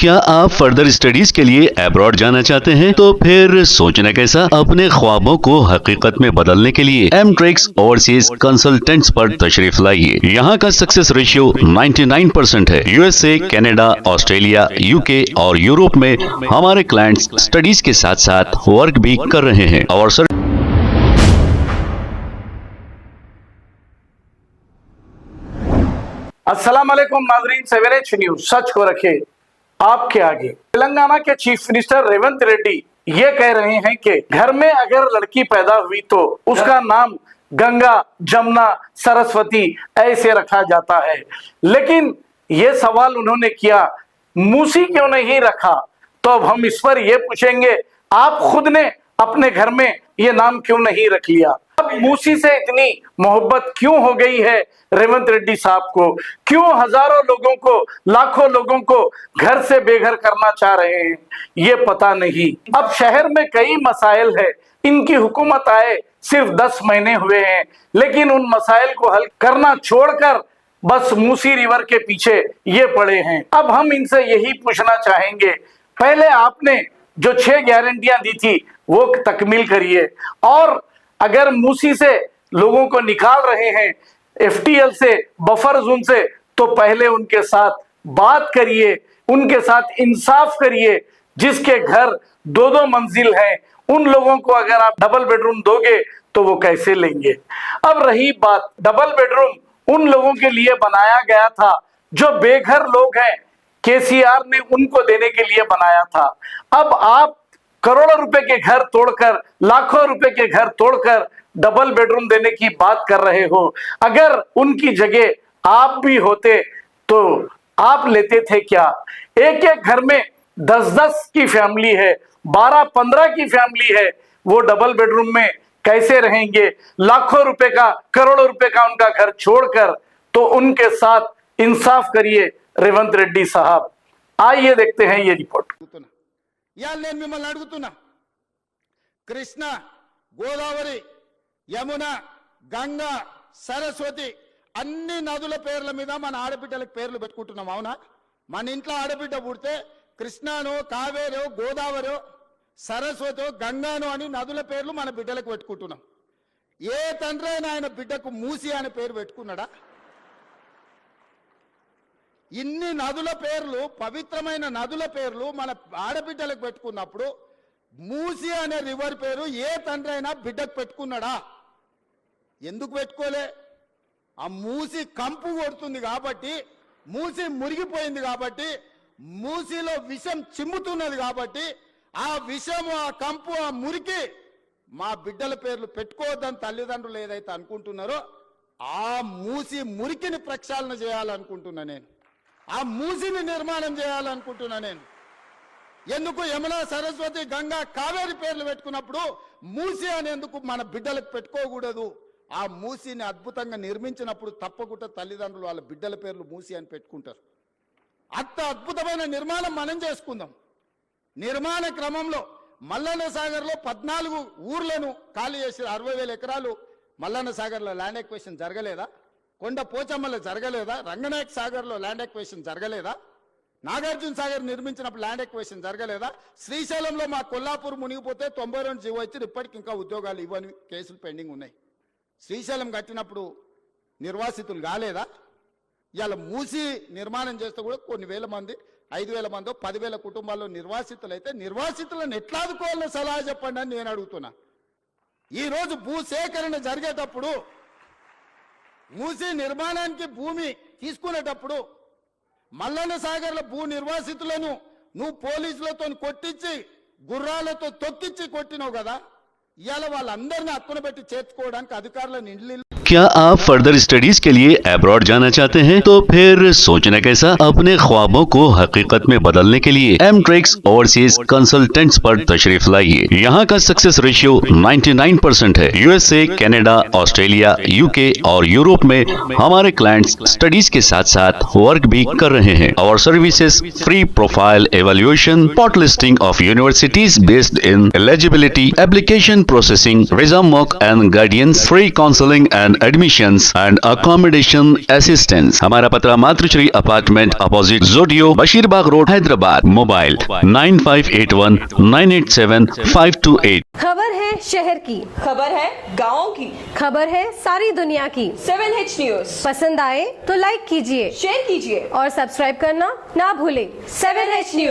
क्या आप further studies के लिए अब्रॉड जाना चाहते हैं? तो फिर सोचना कैसा, अपने ख्वाबों को हकीकत में बदलने के लिए एमट्रिक्स ओवरसीज कंसल्टेंट्स पर तशरीफ लाइए। यहाँ का सक्सेस रेशियो 99% है। यूएसए, कनाडा, ऑस्ट्रेलिया, यूके और यूरोप में हमारे क्लाइंट्स स्टडीज के साथ साथ वर्क भी कर रहे हैं और सर अस्सलाम वालेकुम नाजरीन, सवेरे न्यूज सच को रखे आपके आगे। तेलंगाना के चीफ मिनिस्टर रेवंत रेड्डी ये कह रहे हैं कि घर में अगर लड़की पैदा हुई तो उसका नाम गंगा, जमुना, सरस्वती ऐसे रखा जाता है। लेकिन ये सवाल उन्होंने किया, मूसी क्यों नहीं रखा? तो अब हम इस पर ये पूछेंगे, आप खुद ने अपने घर में ये नाम क्यों नहीं रख लिया? अब मूसी से इतनी मोहब्बत क्यों हो गई है रेवंत रेड्डी साहब को? क्यों हजारों लोगों को, लाखों लोगों को घर से बेघर करना चाह रहे हैं, ये पता नहीं। अब शहर में कई मसाइल है, इनकी हुकूमत आए सिर्फ 10 महीने हुए हैं, लेकिन उन मसाइल को हल करना छोड़कर बस मूसी रिवर के पीछे ये पड़े हैं। अब हम इनसे यही पूछना चाहेंगे, पहले आपने जो 6 गारंटियां दी थी वो तकमील करिए, और अगर मूसी से लोगों को निकाल रहे हैं, एफटीएल से, बफर जोन से, तो पहले उनके साथ बात करिए, उनके साथ इंसाफ करिए। जिसके घर 2-2 मंजिल हैं, उन लोगों को अगर आप डबल बेडरूम दोगे तो वो कैसे लेंगे? अब रही बात, डबल बेडरूम उन लोगों के लिए बनाया गया था जो बेघर लोग हैं, केसीआर ने उनको देने के लिए बनाया था। अब आप करोड़ों रुपए के घर तोड़कर, लाखों रुपए के घर तोड़कर डबल बेडरूम देने की बात कर रहे हो। अगर उनकी जगह आप भी होते तो आप लेते थे क्या? एक एक घर में 10-10 की फैमिली है, 12-15 की फैमिली है, वो डबल बेडरूम में कैसे रहेंगे? लाखों रुपए का, करोड़ों रुपए का उनका घर छोड़कर, तो उनके साथ इंसाफ करिए रेवंत रेड्डी साहब। आइए देखते हैं ये रिपोर्ट। ఇవాళ నేను మిమ్మల్ని అడుగుతున్నా, కృష్ణ, గోదావరి, యమున, గంగా, సరస్వతి అన్ని నదుల పేర్ల మీద మన ఆడబిడ్డలకు పేర్లు పెట్టుకుంటున్నాం, అవునా? మన ఇంట్లో ఆడబిడ్డ పుడితే కృష్ణానో, కావేరో, గోదావరో, సరస్వతో, గంగానో అని నదుల పేర్లు మన బిడ్డలకు పెట్టుకుంటున్నాం. ఏ తండ్రి అయినా ఆయన బిడ్డకు మూసి అనే పేరు పెట్టుకున్నాడా? ఇన్ని నదుల పేర్లు, పవిత్రమైన నదుల పేర్లు మన ఆడబిడ్డలకు పెట్టుకున్నప్పుడు మూసి అనే రివర్ పేరు ఏ తండ్రి అయినా బిడ్డకు పెట్టుకున్నాడా? ఎందుకు పెట్టుకోలే? ఆ మూసి కంపు కొడుతుంది కాబట్టి, మూసి మురిగిపోయింది కాబట్టి, మూసిలో విషం చిమ్ముతున్నది కాబట్టి, ఆ విషం, ఆ కంపు, ఆ మురికి మా బిడ్డల పేర్లు పెట్టుకోవద్దని తల్లిదండ్రులు ఏదైతే అనుకుంటున్నారో ఆ మూసి మురికిని ప్రక్షాళన చేయాలనుకుంటున్నా నేను. ఆ మూసిని నిర్మాణం చేయాలనుకుంటున్నా నేను. ఎందుకు యమున, సరస్వతి, గంగా, కావేరి పేర్లు పెట్టుకున్నప్పుడు మూసి అనేందుకు మన బిడ్డలకు పెట్టుకోకూడదు? ఆ మూసిని అద్భుతంగా నిర్మించినప్పుడు తప్పకుండా తల్లిదండ్రులు వాళ్ళ బిడ్డల పేర్లు మూసి అని పెట్టుకుంటారు. అంత అద్భుతమైన నిర్మాణం మనం చేసుకుందాం. నిర్మాణ క్రమంలో మల్లన్న సాగర్లో 14 ఊర్లను ఖాళీ చేసి 60,000 ఎకరాలు మల్లన్న సాగర్లో ల్యాండ్ ఎక్వేషన్ జరగలేదా? కొండ పోచమ్మలో జరగలేదా? రంగనాయక్ సాగర్లో ల్యాండ్ ఎక్వేషన్ జరగలేదా? నాగార్జున సాగర్ నిర్మించినప్పుడు ల్యాండ్ ఎక్వేషన్ జరగలేదా? శ్రీశైలంలో మా కొల్లాపూర్ మునిగిపోతే 92 జీవో ఇచ్చి ఇప్పటికి ఇంకా ఉద్యోగాలు ఇవ్వని కేసులు పెండింగ్ ఉన్నాయి. శ్రీశైలం కట్టినప్పుడు నిర్వాసితులు కాలేదా? ఇవాళ మూసి నిర్మాణం చేస్తే కూడా కొన్ని వేల మంది, 5,000 మందో 10,000 కుటుంబాల్లో నిర్వాసితులు అయితే నిర్వాసితులను ఎట్లా ఆదుకోవాలో సలహా చెప్పండి అని నేను అడుగుతున్నా. ఈరోజు భూసేకరణ జరిగేటప్పుడు, మూసి నిర్మాణానికి భూమి తీసుకునేటప్పుడు మల్లన్న సాగర్ల భూ నిర్వాసితులను నువ్వు పోలీసులతో కొట్టించి, గుర్రాలతో తొక్కించి కొట్టినావు కదా. ఇవాళ వాళ్ళందరినీ హక్కున పెట్టి చేర్చుకోవడానికి అధికారులను ఇల్లు. क्या आप फर्दर स्टडीज के लिए अब्रॉड जाना चाहते हैं? तो फिर सोचना कैसा, अपने ख्वाबों को हकीकत में बदलने के लिए एमट्रिक्स ओवरसीज कंसल्टेंट्स पर तशरीफ लाइए। यहाँ का सक्सेस रेशियो 99% है। यूएसए, कनाडा, ऑस्ट्रेलिया, यूके और यूरोप में हमारे क्लाइंट्स स्टडीज के साथ साथ वर्क भी कर रहे हैं और services free profile evaluation, spot listing of universities based in eligibility, application loan processing, visa mock and guidance, free counseling and admissions and accommodation assistance. हमारा पता मातृश्री अपार्टमेंट अपोजिट जोडियो बशीरबाग रोड हैदराबाद। मोबाइल 9581987528। खबर है शहर की, खबर है गाँव की, खबर है सारी दुनिया की। 7H न्यूज पसंद आए तो लाइक कीजिए, शेयर कीजिए और सब्सक्राइब करना ना भूलें। 7H news.